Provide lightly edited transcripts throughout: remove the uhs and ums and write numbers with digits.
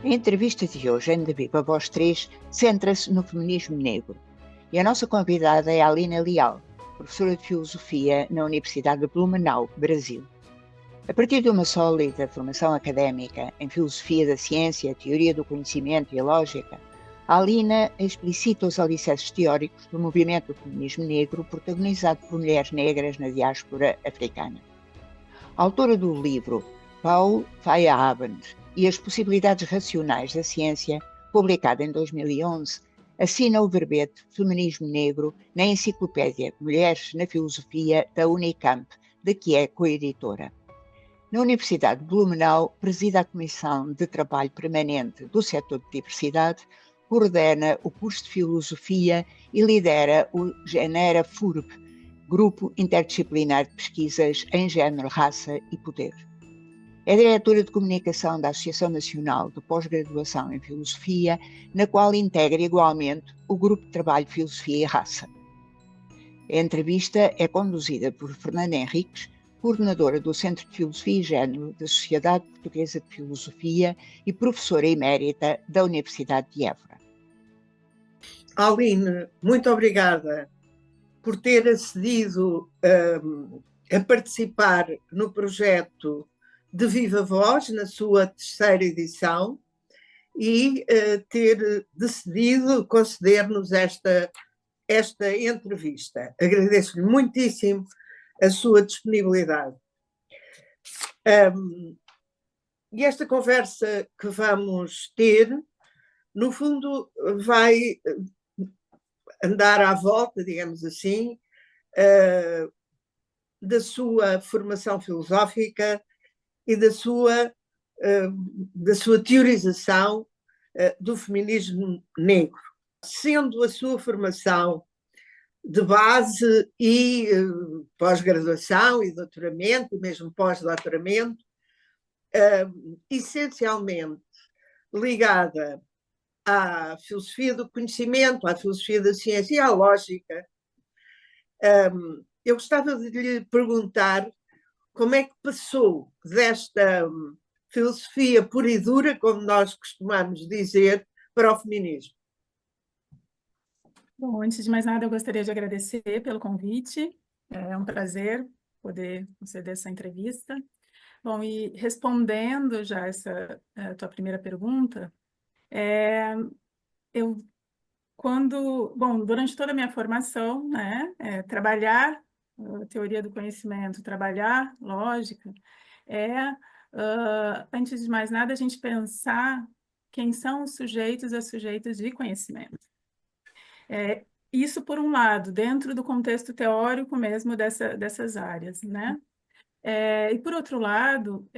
A entrevista de hoje, em Da Viva Voz 3, centra-se no feminismo negro. E a nossa convidada é a Alina Leal, professora de Filosofia na Universidade de Blumenau, Brasil. A partir de uma sólida formação académica em Filosofia da Ciência, Teoria do Conhecimento e Lógica, a Alina explicita os alicerces teóricos do movimento do feminismo negro protagonizado por mulheres negras na diáspora africana. A autora do livro Paul Feyerabend e as possibilidades racionais da ciência, publicado em 2011, assina o verbete Feminismo Negro na enciclopédia Mulheres na Filosofia da Unicamp, de que é coeditora. Na Universidade de Blumenau, preside a Comissão de Trabalho Permanente do Setor de Diversidade, coordena o curso de Filosofia e lidera o Genera FURB, Grupo Interdisciplinar de Pesquisas em Género, Raça e Poder. É diretora de Comunicação da Associação Nacional de Pós-Graduação em Filosofia, na qual integra igualmente o Grupo de Trabalho Filosofia e Raça. A entrevista é conduzida por Fernanda Henriques, coordenadora do Centro de Filosofia e Género da Sociedade Portuguesa de Filosofia e professora emérita da Universidade de Évora. Aline, muito obrigada por ter acedido a participar no projeto de Viva Voz, na sua terceira edição, e ter decidido conceder-nos esta entrevista. Agradeço-lhe muitíssimo a sua disponibilidade. E esta conversa que vamos ter, no fundo, vai andar à volta, digamos assim, da sua formação filosófica e da sua teorização do feminismo negro. Sendo a sua formação de base e pós-graduação e doutoramento, e mesmo pós-doutoramento, essencialmente ligada à filosofia do conhecimento, à filosofia da ciência e à lógica. Eu gostava de lhe perguntar como é que passou desta filosofia pura e dura, como nós costumamos dizer, para o feminismo. Bom, antes de mais nada, eu gostaria de agradecer pelo convite. É um prazer poder conceder essa entrevista. Bom, e respondendo já essa tua primeira pergunta, durante toda a minha formação, né, trabalhar teoria do conhecimento, trabalhar lógica, antes de mais nada, a gente pensar quem são os sujeitos e sujeitas de conhecimento. Isso, por um lado, dentro do contexto teórico mesmo dessas áreas, né? E, por outro lado,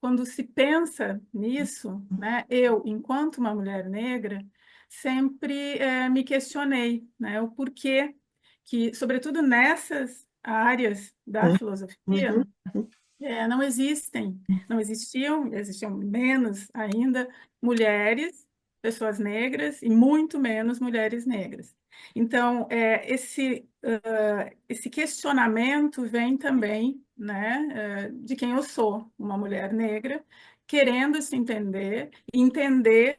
quando se pensa nisso, né, eu, enquanto uma mulher negra, sempre me questionei, né, o porquê que, sobretudo nessas áreas da filosofia, não existiam menos ainda mulheres, pessoas negras, e muito menos mulheres negras. Então, esse questionamento vem também, né, de quem eu sou, uma mulher negra, querendo se entender, entender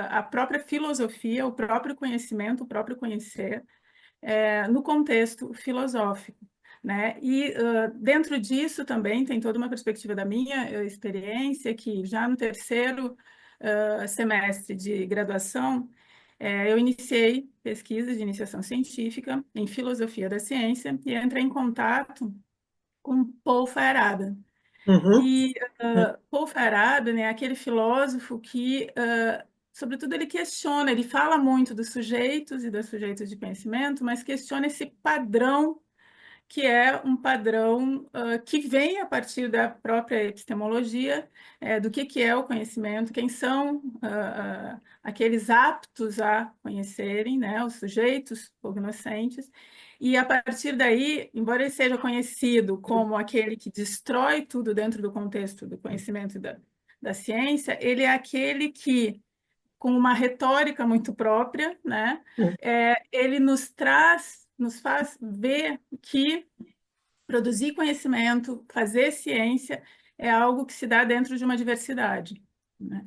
a própria filosofia, o próprio conhecimento, o próprio conhecer, no contexto filosófico. Né? E dentro disso também tem toda uma perspectiva da minha experiência, que já no terceiro semestre de graduação, eu iniciei pesquisa de iniciação científica em filosofia da ciência e entrei em contato com Paul Feyerabend. E Paul Feyerabend é aquele filósofo que, sobretudo, ele questiona, ele fala muito dos sujeitos e das sujeitas de conhecimento, mas questiona esse padrão que é um padrão que vem a partir da própria epistemologia, do que é o conhecimento, quem são aqueles aptos a conhecerem, né, os sujeitos cognoscentes, e a partir daí, embora ele seja conhecido como aquele que destrói tudo dentro do contexto do conhecimento da ciência, ele é aquele que, com uma retórica muito própria, né, ele nos faz ver que produzir conhecimento, fazer ciência, é algo que se dá dentro de uma diversidade. né?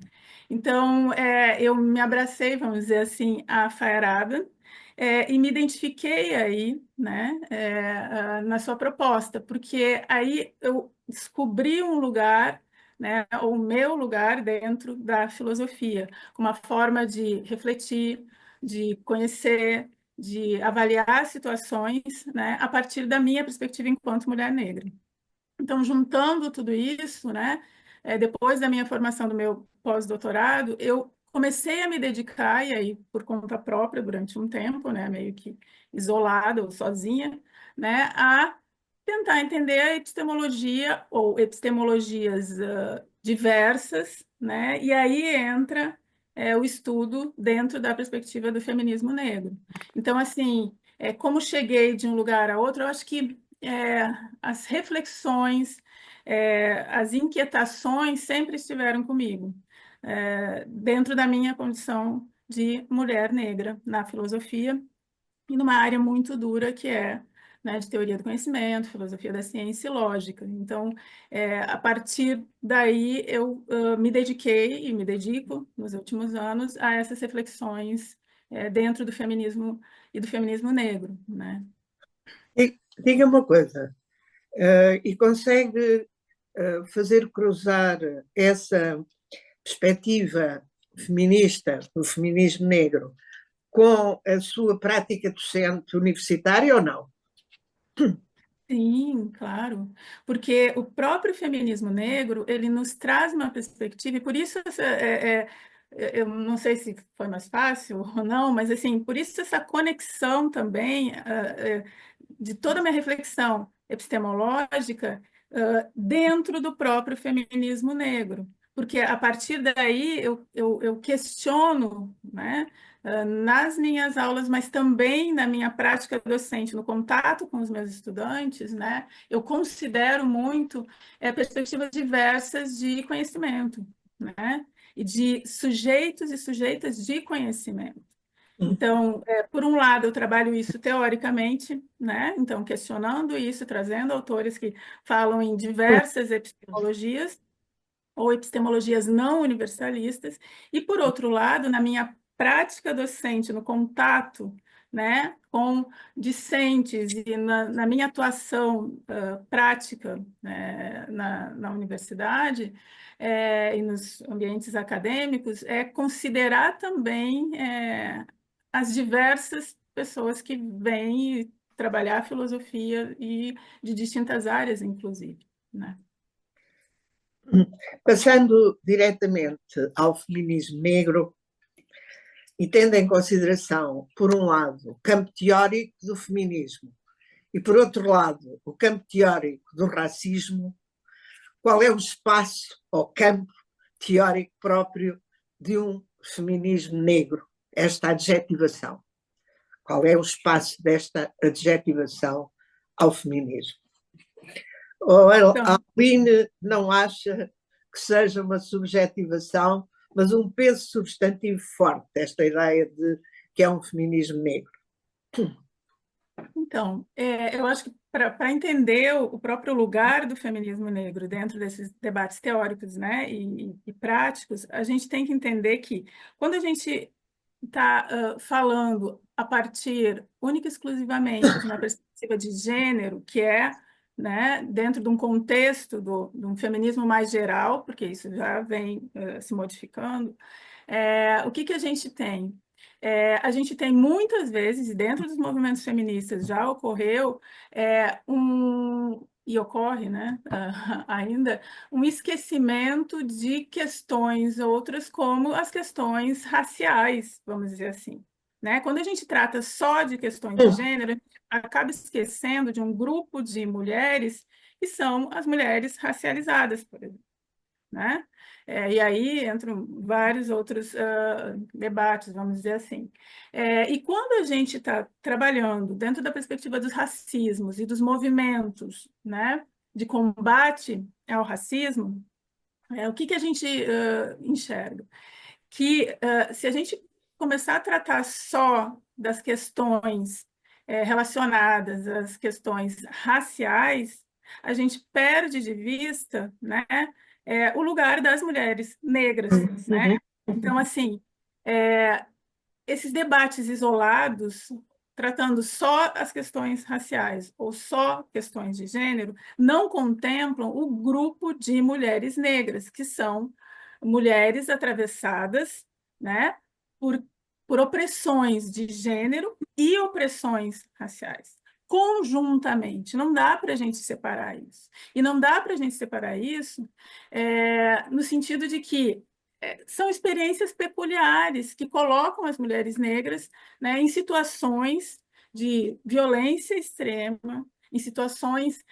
Então, eu me abracei, vamos dizer assim, à Fayarabi, e me identifiquei aí, né, na sua proposta, porque aí eu descobri um lugar, né, o meu lugar dentro da filosofia, uma forma de refletir, de conhecer, de avaliar situações, né, a partir da minha perspectiva enquanto mulher negra. Então, juntando tudo isso, né, depois da minha formação do meu pós-doutorado, eu comecei a me dedicar, e aí por conta própria, durante um tempo, né, meio que isolada ou sozinha, né, a tentar entender a epistemologia ou epistemologias diversas, né, e aí entra o estudo dentro da perspectiva do feminismo negro. Então, assim, como cheguei de um lugar a outro, eu acho que as reflexões, as inquietações sempre estiveram comigo, dentro da minha condição de mulher negra na filosofia e numa área muito dura que é, né, de teoria do conhecimento, filosofia da ciência e lógica. Então, a partir daí, eu me dediquei e me dedico nos últimos anos a essas reflexões dentro do feminismo e do feminismo negro, né? Diga uma coisa, e consegue fazer cruzar essa perspectiva feminista, do feminismo negro, com a sua prática docente universitária ou não? Sim, claro, porque o próprio feminismo negro, ele nos traz uma perspectiva, e por isso, eu não sei se foi mais fácil ou não, mas assim, por isso essa conexão também de toda a minha reflexão epistemológica dentro do próprio feminismo negro, porque a partir daí eu questiono, né? Nas minhas aulas, mas também na minha prática docente, no contato com os meus estudantes, né, eu considero muito perspectivas diversas de conhecimento, né, e de sujeitos e sujeitas de conhecimento. Então, por um lado, eu trabalho isso teoricamente, né, então questionando isso, trazendo autores que falam em diversas epistemologias, ou epistemologias não universalistas, e, por outro lado, na minha prática docente, no contato, né, com discentes e na minha atuação prática, né, na universidade e nos ambientes acadêmicos, é considerar também as diversas pessoas que vêm trabalhar a filosofia e de distintas áreas, inclusive, né? Passando diretamente ao feminismo negro e tendo em consideração, por um lado, o campo teórico do feminismo e, por outro lado, o campo teórico do racismo, qual é o espaço ou campo teórico próprio de um feminismo negro? Esta adjetivação. Qual é o espaço desta adjetivação ao feminismo? Ou a Então, Aline não acha que seja uma subjetivação, mas um peso substantivo forte, esta ideia de que é um feminismo negro? Então, eu acho que para entender o próprio lugar do feminismo negro dentro desses debates teóricos, né, e práticos, a gente tem que entender que quando a gente está falando a partir única e exclusivamente de uma perspectiva de gênero, que é, né, dentro de um contexto de um feminismo mais geral, porque isso já vem se modificando, o que a gente tem? A gente tem muitas vezes, e dentro dos movimentos feministas já ocorreu, e ocorre, né, ainda, um esquecimento de questões outras, como as questões raciais, vamos dizer assim. Né? Quando a gente trata só de questões de gênero, a gente acaba esquecendo de um grupo de mulheres que são as mulheres racializadas, por exemplo. Né? E aí entram vários outros debates, vamos dizer assim. E quando a gente está trabalhando dentro da perspectiva dos racismos e dos movimentos, né, de combate ao racismo, o que a gente enxerga? Que se a gente começar a tratar só das questões relacionadas às questões raciais, a gente perde de vista, né, o lugar das mulheres negras, né? Então, assim, esses debates isolados, tratando só as questões raciais ou só questões de gênero, não contemplam o grupo de mulheres negras, que são mulheres atravessadas, né, por, por opressões de gênero e opressões raciais. Conjuntamente, não dá para a gente separar isso. E não dá para a gente separar isso no sentido de que são experiências peculiares que colocam as mulheres negras, né, em situações de violência extrema, em situações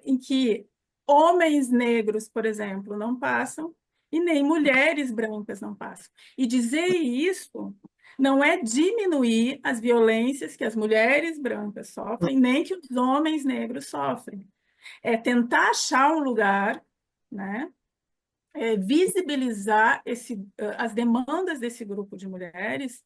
em que homens negros, por exemplo, não passam e nem mulheres brancas não passam. E dizer isso não é diminuir as violências que as mulheres brancas sofrem, nem que os homens negros sofrem. É tentar achar um lugar, né, visibilizar as demandas desse grupo de mulheres,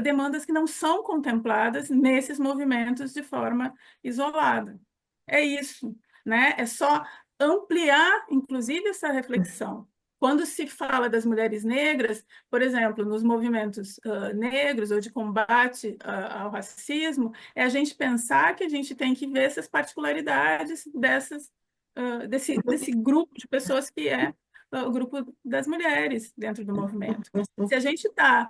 demandas que não são contempladas nesses movimentos de forma isolada. É isso, né? É só ampliar, inclusive, essa reflexão. Quando se fala das mulheres negras, por exemplo, nos movimentos negros ou de combate ao racismo, é a gente pensar que a gente tem que ver essas particularidades desse grupo de pessoas que é o grupo das mulheres dentro do movimento. Se a gente está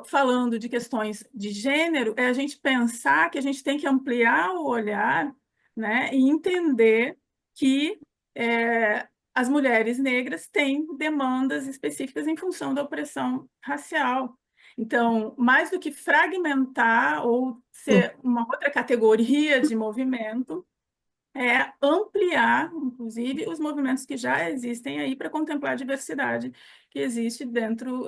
falando de questões de gênero, é a gente pensar que a gente tem que ampliar o olhar, né, e entender que as mulheres negras têm demandas específicas em função da opressão racial. Então, mais do que fragmentar ou ser uma outra categoria de movimento, ampliar, inclusive, os movimentos que já existem aí para contemplar a diversidade que existe dentro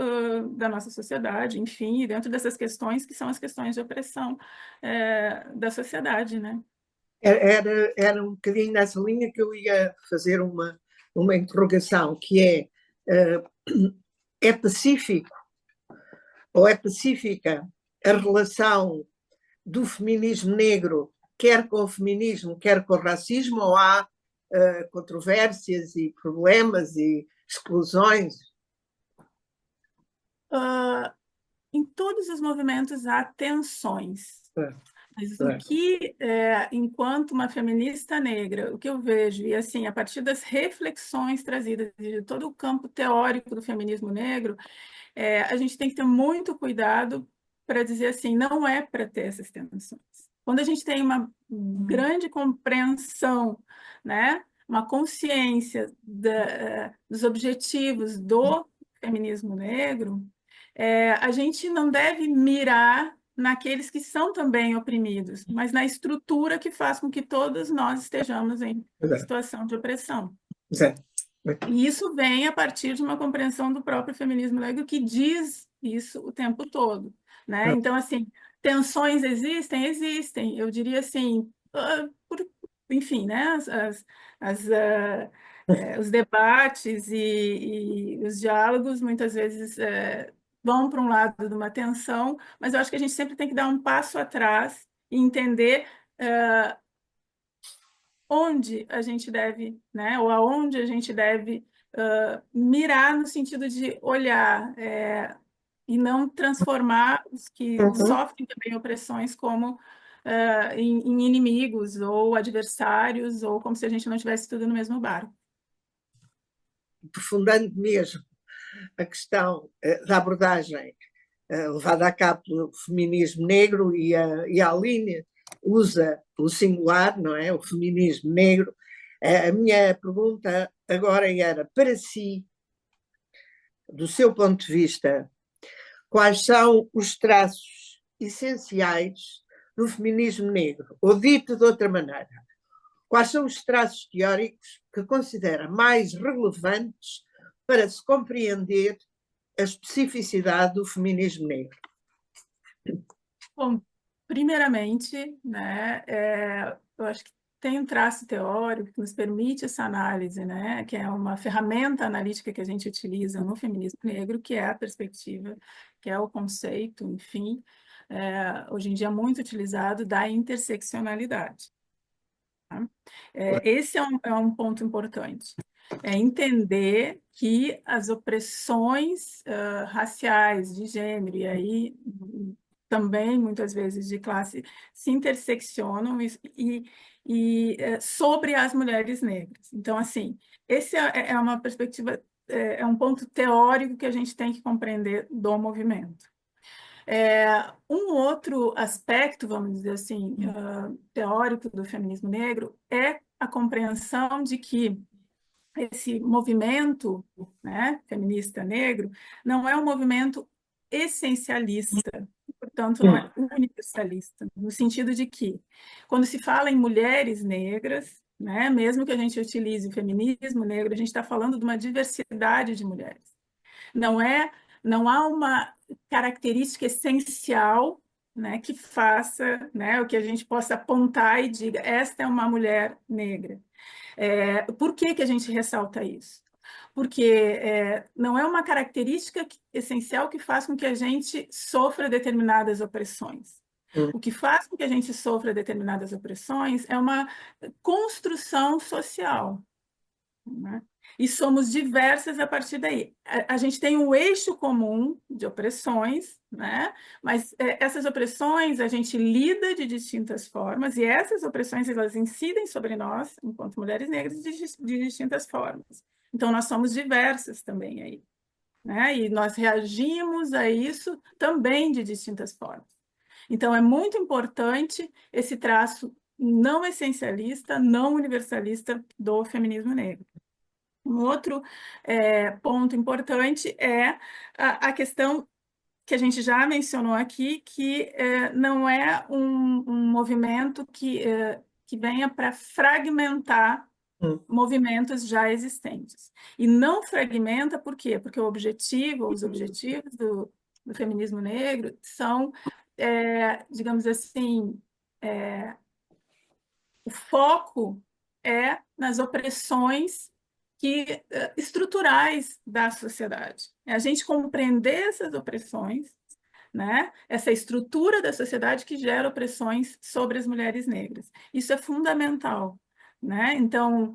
da nossa sociedade, enfim, e dentro dessas questões que são as questões de opressão da sociedade, né? Era um bocadinho nessa linha que eu ia fazer uma interrogação, que é pacífico ou é pacífica a relação do feminismo negro, quer com o feminismo, quer com o racismo, ou há controvérsias e problemas e exclusões? Em todos os movimentos há tensões. Mas o que, enquanto uma feminista negra, o que eu vejo, e assim, a partir das reflexões trazidas de todo o campo teórico do feminismo negro, a gente tem que ter muito cuidado para dizer assim, não é para ter essas tensões. Quando a gente tem uma grande compreensão, né, uma consciência dos objetivos do feminismo negro, a gente não deve mirar naqueles que são também oprimidos, mas na estrutura que faz com que todos nós estejamos em situação de opressão. E isso vem a partir de uma compreensão do próprio feminismo negro que diz isso o tempo todo, né? Então, assim, tensões existem? Existem. Eu diria assim, enfim, né? Os debates e os diálogos muitas vezes vão para um lado de uma tensão, mas eu acho que a gente sempre tem que dar um passo atrás e entender onde a gente deve, né, ou aonde a gente deve mirar no sentido de olhar e não transformar os que sofrem também opressões como em inimigos ou adversários, ou como se a gente não tivesse tudo no mesmo barco. Aprofundando mesmo a questão da abordagem levada a cabo pelo feminismo negro, e a Aline usa o singular, não é? O feminismo negro. A minha pergunta agora era, para si, do seu ponto de vista, quais são os traços essenciais do feminismo negro? Ou dito de outra maneira, quais são os traços teóricos que considera mais relevantes para se compreender a especificidade do feminismo negro? Bom, primeiramente, né, eu acho que tem um traço teórico que nos permite essa análise, né, que é uma ferramenta analítica que a gente utiliza no feminismo negro, que é a perspectiva, que é o conceito, enfim, hoje em dia muito utilizado, da interseccionalidade. Esse é um ponto importante. É entender que as opressões raciais, de gênero, e aí também, muitas vezes, de classe, se interseccionam sobre as mulheres negras. Então, assim, esse é uma perspectiva, é um ponto teórico que a gente tem que compreender do movimento. Um outro aspecto, vamos dizer assim, teórico do feminismo negro é a compreensão de que esse movimento, né, feminista negro não é um movimento essencialista, portanto, não é universalista, no sentido de que, quando se fala em mulheres negras, né, mesmo que a gente utilize o feminismo negro, a gente está falando de uma diversidade de mulheres. Não há uma característica essencial, né, que faça, né, o que a gente possa apontar e diga, esta é uma mulher negra. Por que a gente ressalta isso? Porque não é uma característica essencial que faz com que a gente sofra determinadas opressões. O que faz com que a gente sofra determinadas opressões é uma construção social, né? E somos diversas a partir daí. A gente tem um eixo comum de opressões, né? Mas essas opressões a gente lida de distintas formas, e essas opressões elas incidem sobre nós, enquanto mulheres negras, de distintas formas. Então, nós somos diversas também aí, né? E nós reagimos a isso também de distintas formas. Então, é muito importante esse traço não essencialista, não universalista do feminismo negro. Um outro ponto importante é a questão que a gente já mencionou aqui, que não é um movimento que venha para fragmentar movimentos já existentes. E não fragmenta por quê? Porque os objetivos do feminismo negro são, digamos assim, o foco é nas opressões estruturais da sociedade. É a gente compreender essas opressões, né? Essa estrutura da sociedade que gera opressões sobre as mulheres negras. Isso é fundamental, né? Então,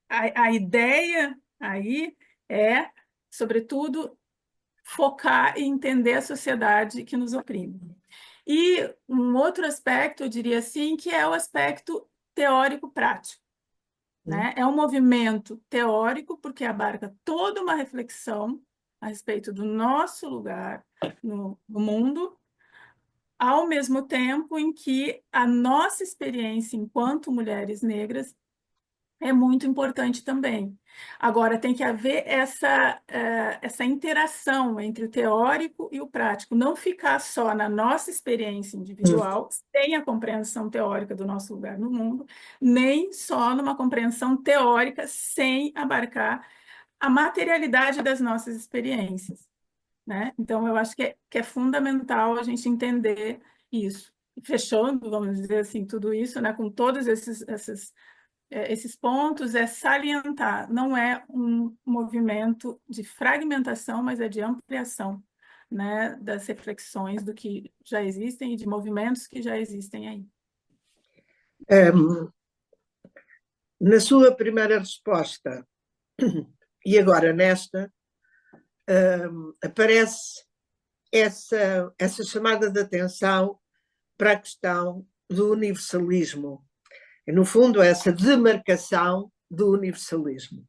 a ideia aí é, sobretudo, focar e entender a sociedade que nos oprime. E um outro aspecto, eu diria assim, que é o aspecto teórico-prático, né? É um movimento teórico porque abarca toda uma reflexão a respeito do nosso lugar no mundo, ao mesmo tempo em que a nossa experiência enquanto mulheres negras é muito importante também. Agora, tem que haver essa interação entre o teórico e o prático, não ficar só na nossa experiência individual, sem a compreensão teórica do nosso lugar no mundo, nem só numa compreensão teórica sem abarcar a materialidade das nossas experiências, né? Então, eu acho que é fundamental a gente entender isso. Fechando, vamos dizer assim, tudo isso, né, com todos esses pontos, é salientar, não é um movimento de fragmentação, mas é de ampliação, né, das reflexões do que já existem e de movimentos que já existem aí. Na sua primeira resposta, e agora nesta, aparece essa chamada de atenção para a questão do universalismo. E, no fundo, essa demarcação do universalismo.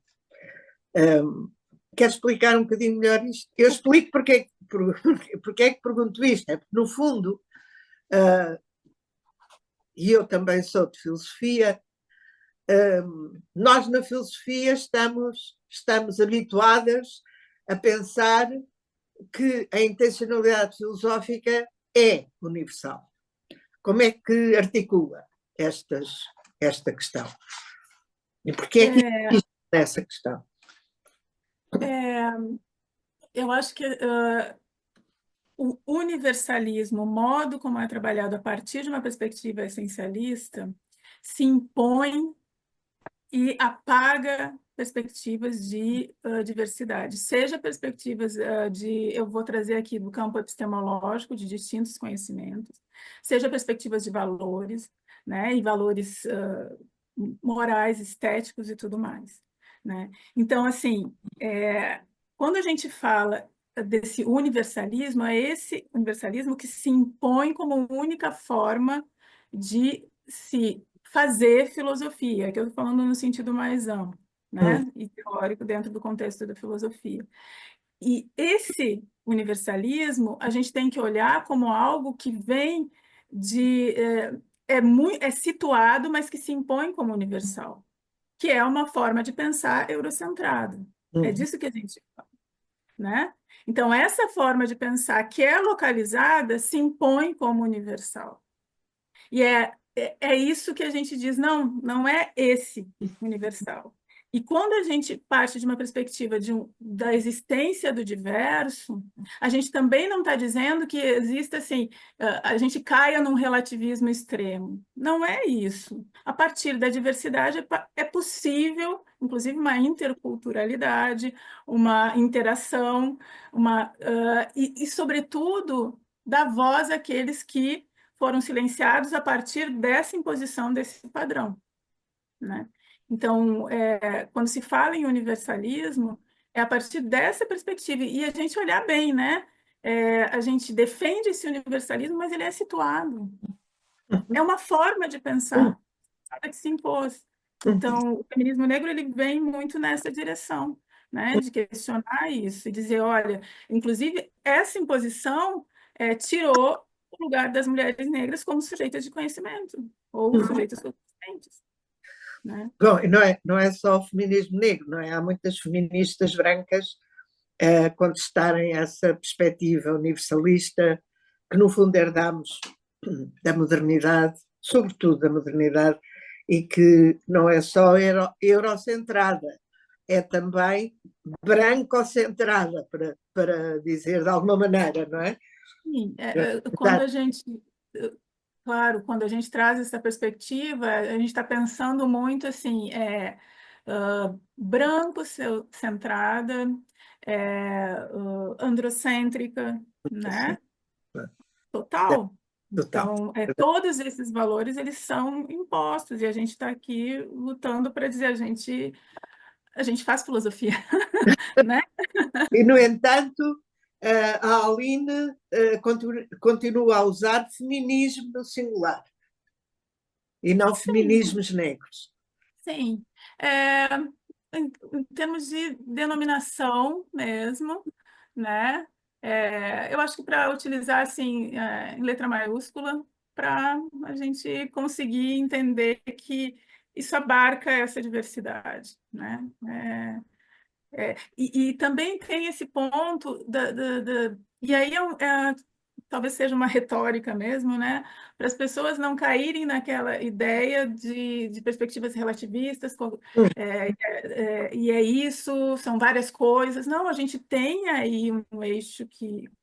Quer explicar um bocadinho melhor isto? Eu explico porque é que pergunto isto. É porque, no fundo, e eu também sou de filosofia, nós na filosofia estamos habituadas a pensar que a intencionalidade filosófica é universal. Como é que articula esta questão? E porquê é que existe essa questão? Eu acho que o universalismo, o modo como é trabalhado a partir de uma perspectiva essencialista, se impõe e apaga perspectivas de diversidade, seja perspectivas eu vou trazer aqui do campo epistemológico, de distintos conhecimentos, seja perspectivas de valores, né? E valores morais, estéticos e tudo mais, né? Então, assim, quando a gente fala desse universalismo, é esse universalismo que se impõe como única forma de se fazer filosofia, que eu estou falando no sentido mais amplo, né? E teórico dentro do contexto da filosofia. E esse universalismo a gente tem que olhar como algo que vem de é situado, mas que se impõe como universal, que é uma forma de pensar eurocentrada. É disso que a gente fala, né? Então, essa forma de pensar que é localizada se impõe como universal. E é isso que a gente diz, não, não é esse universal. E quando a gente parte de uma perspectiva da existência do diverso, a gente também não está dizendo que existe assim, a gente caia num relativismo extremo. Não é isso. A partir da diversidade é possível, inclusive, uma interculturalidade, uma interação, sobretudo, dar voz àqueles que foram silenciados a partir dessa imposição desse padrão, né? Então, quando se fala em universalismo, é a partir dessa perspectiva. E a gente olhar bem, né? A gente defende esse universalismo, mas ele é situado. É uma forma de pensar que se impôs. Então, o feminismo negro ele vem muito nessa direção, né? De questionar isso e dizer, olha, inclusive, essa imposição tirou o lugar das mulheres negras como sujeitas de conhecimento ou sujeitas conscientes, né? Bom, e não é só o feminismo negro, não é? Há muitas feministas brancas a contestarem essa perspectiva universalista que, no fundo, herdamos da modernidade, sobretudo da modernidade, e que não é só eurocentrada, é também brancocentrada, para dizer de alguma maneira, não é? Sim, quando a gente, claro, quando a gente traz essa perspectiva, a gente está pensando muito assim, branco-centrada, androcêntrica, né? Total. Total. Então, todos esses valores, eles são impostos, e a gente está aqui lutando para dizer, a gente faz filosofia, né? E, no entanto, a Aline continua a usar feminismo no singular e não Sim, feminismos negros. sim. Em termos de denominação mesmo, né? Eu acho que para utilizar assim, em letra maiúscula, para a gente conseguir entender que isso abarca essa diversidade, né? E também tem esse ponto e aí talvez seja uma retórica mesmo, né? Para as pessoas não caírem naquela ideia de perspectivas relativistas, e é isso, são várias coisas. Não, a gente tem aí um eixo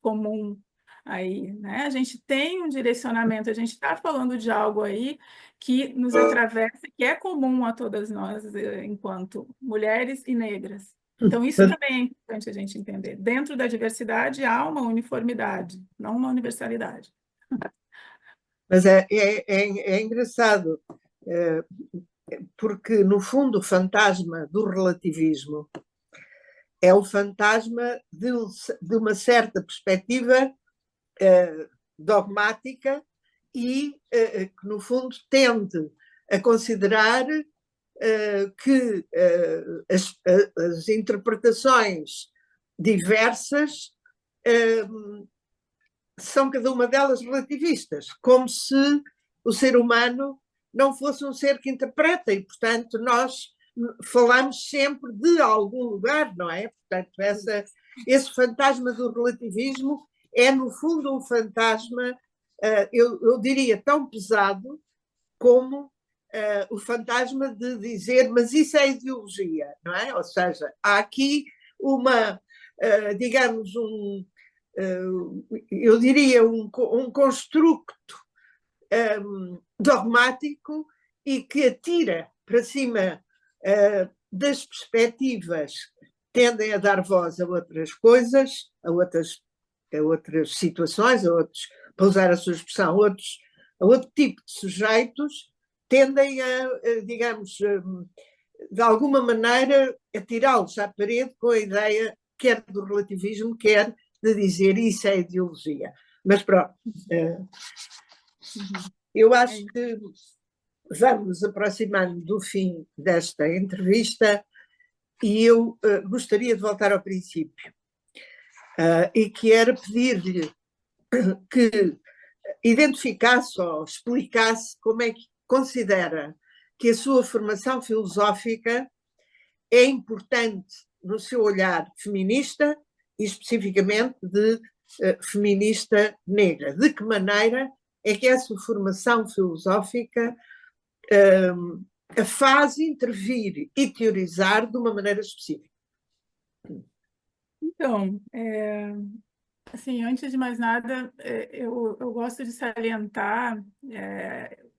comum aí, né? A gente tem um direcionamento, a gente está falando de algo aí que nos atravessa, que é comum a todas nós, enquanto mulheres e negras. Então, isso também é importante a gente entender. Dentro da diversidade há uma uniformidade, não uma universalidade. Mas é engraçado, porque, no fundo, o fantasma do relativismo é o fantasma de uma certa perspectiva dogmática e que, no fundo, tende a considerar que as interpretações diversas são cada uma delas relativistas, como se o ser humano não fosse um ser que interpreta e, portanto, nós falamos sempre de algum lugar, não é? Portanto, esse fantasma do relativismo é, no fundo, um fantasma, eu diria, tão pesado como o fantasma de dizer, mas isso é ideologia, não é? Ou seja, há aqui digamos, eu diria, um construto dogmático e que atira para cima das perspectivas que tendem a dar voz a outras coisas, a outras situações, a outros para usar a sua expressão, a outro tipo de sujeitos, tendem digamos, de alguma maneira, a tirá-los à parede com a ideia, quer do relativismo, quer de dizer isso é ideologia. Mas pronto, eu acho que vamos aproximando do fim desta entrevista e eu gostaria de voltar ao princípio e que era pedir-lhe que identificasse ou explicasse como é que considera que a sua formação filosófica é importante no seu olhar feminista e especificamente de feminista negra. De que maneira é que essa formação filosófica a faz intervir e teorizar de uma maneira específica? Então, assim, antes de mais nada, eu gosto de salientar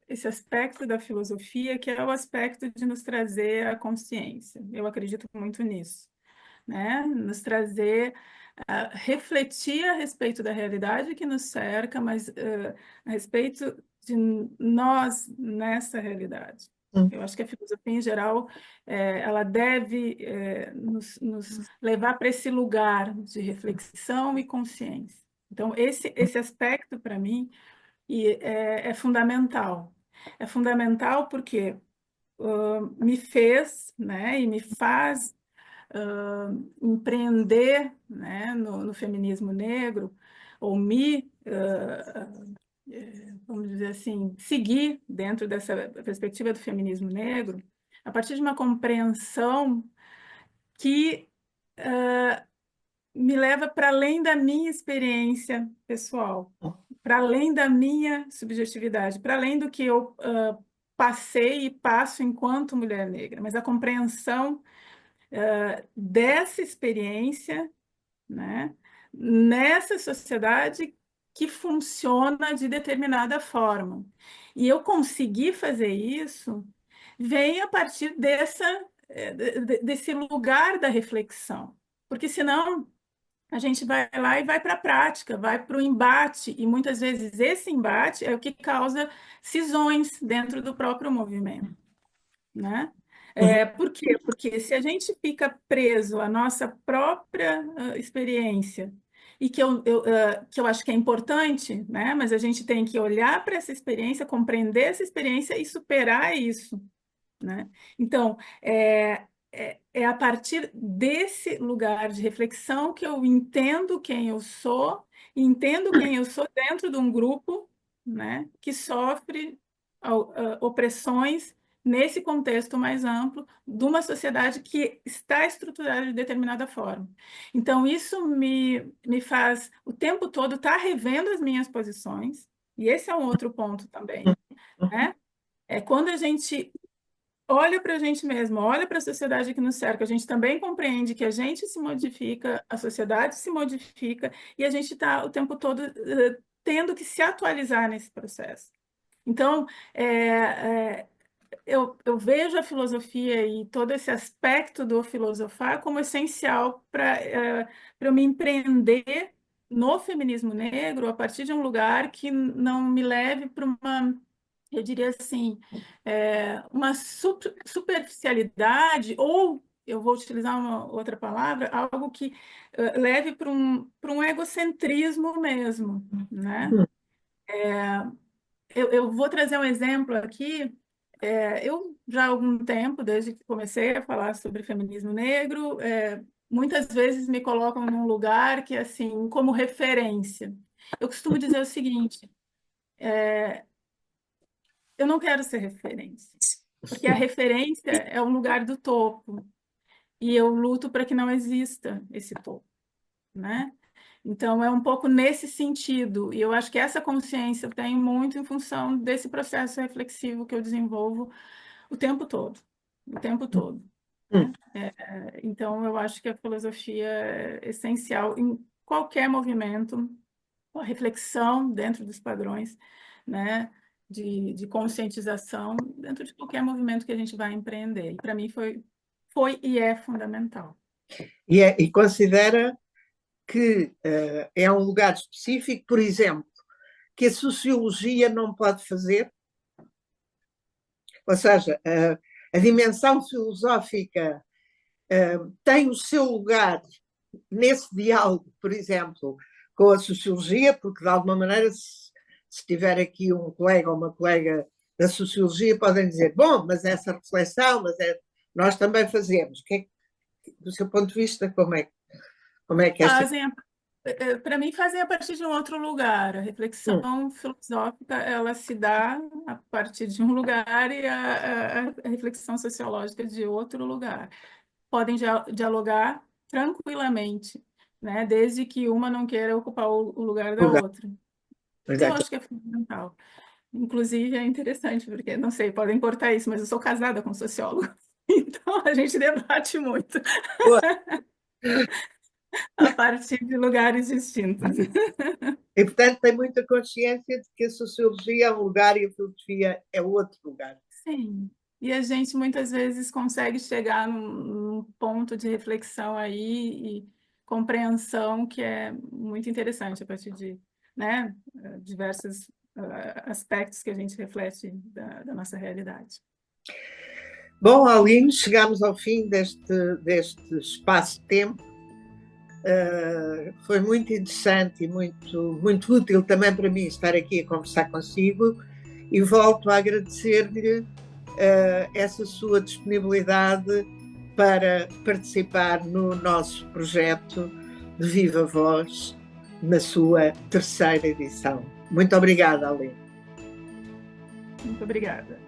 esse aspecto da filosofia, que é o aspecto de nos trazer a consciência. Eu acredito muito nisso, né? Nos trazer a refletir a respeito da realidade que nos cerca, mas a respeito de nós nessa realidade. Eu acho que a filosofia, em geral, ela deve nos levar para esse lugar de reflexão e consciência. Então, esse aspecto, para mim, é fundamental. É fundamental porque me fez, né, e me faz empreender, né, no feminismo negro, ou vamos dizer assim, seguir dentro dessa perspectiva do feminismo negro, a partir de uma compreensão que me leva para além da minha experiência pessoal, para além da minha subjetividade, para além do que eu passei e passo enquanto mulher negra, mas a compreensão dessa experiência, né, nessa sociedade que funciona de determinada forma. E eu consegui fazer isso vem a partir desse lugar da reflexão, porque senão a gente vai lá e vai para a prática, vai para o embate, e muitas vezes esse embate é o que causa cisões dentro do próprio movimento, né? Por quê? Porque se a gente fica preso à nossa própria experiência, e que eu acho que é importante, né? Mas a gente tem que olhar para essa experiência, compreender essa experiência e superar isso, né? Então, é a partir desse lugar de reflexão que eu entendo quem eu sou, e entendo quem eu sou dentro de um grupo, né, que sofre opressões nesse contexto mais amplo de uma sociedade que está estruturada de determinada forma. Então, isso me faz o tempo todo estar revendo as minhas posições, e esse é um outro ponto também, né? É quando a gente olha para a gente mesmo, olha para a sociedade que nos cerca, a gente também compreende que a gente se modifica, a sociedade se modifica, e a gente está o tempo todo tendo que se atualizar nesse processo. Então, eu vejo a filosofia e todo esse aspecto do filosofar como essencial para eu me empreender no feminismo negro a partir de um lugar que não me leve para uma, eu diria assim, uma superficialidade, ou eu vou utilizar uma outra palavra, algo que leve para um egocentrismo mesmo, né? Eu vou trazer um exemplo aqui. Eu já há algum tempo, desde que comecei a falar sobre feminismo negro, muitas vezes me colocam num lugar que, assim, como referência. Eu costumo dizer o seguinte: eu não quero ser referência, porque a referência é um lugar do topo, e eu luto para que não exista esse topo, né? Então, é um pouco nesse sentido, e eu acho que essa consciência eu tenho muito em função desse processo reflexivo que eu desenvolvo o tempo todo, o tempo todo, né? Então, eu acho que a filosofia é essencial em qualquer movimento, a reflexão dentro dos padrões, né, de conscientização dentro de qualquer movimento que a gente vai empreender. E para mim foi e é fundamental. E considera que é um lugar específico, por exemplo, que a sociologia não pode fazer? Ou seja, a dimensão filosófica tem o seu lugar nesse diálogo, por exemplo, com a sociologia, porque de alguma maneira, se tiver aqui um colega ou uma colega da sociologia, podem dizer, bom, mas essa reflexão, nós também fazemos. Do seu ponto de vista, como é que esta... Para mim, fazem a partir de um outro lugar. A reflexão filosófica, ela se dá a partir de um lugar e a reflexão sociológica de outro lugar. Podem dialogar tranquilamente, né? Desde que uma não queira ocupar o lugar da outra. Eu acho que é fundamental. Inclusive, é interessante, porque, não sei, podem cortar isso, mas eu sou casada com um sociólogo, então a gente debate muito. A partir de lugares distintos. E, portanto, tem muita consciência de que a sociologia é um lugar e a filosofia é outro lugar. Sim, e a gente muitas vezes consegue chegar num ponto de reflexão aí e compreensão que é muito interessante a partir de, né, diversos aspectos que a gente reflete da nossa realidade. Bom, Aline, chegamos ao fim deste espaço-tempo. Foi muito interessante e muito útil também para mim estar aqui a conversar consigo, e volto a agradecer-lhe essa sua disponibilidade para participar no nosso projeto de Viva Voz, na sua 3ª edição. Muito obrigada, Aline. Muito obrigada.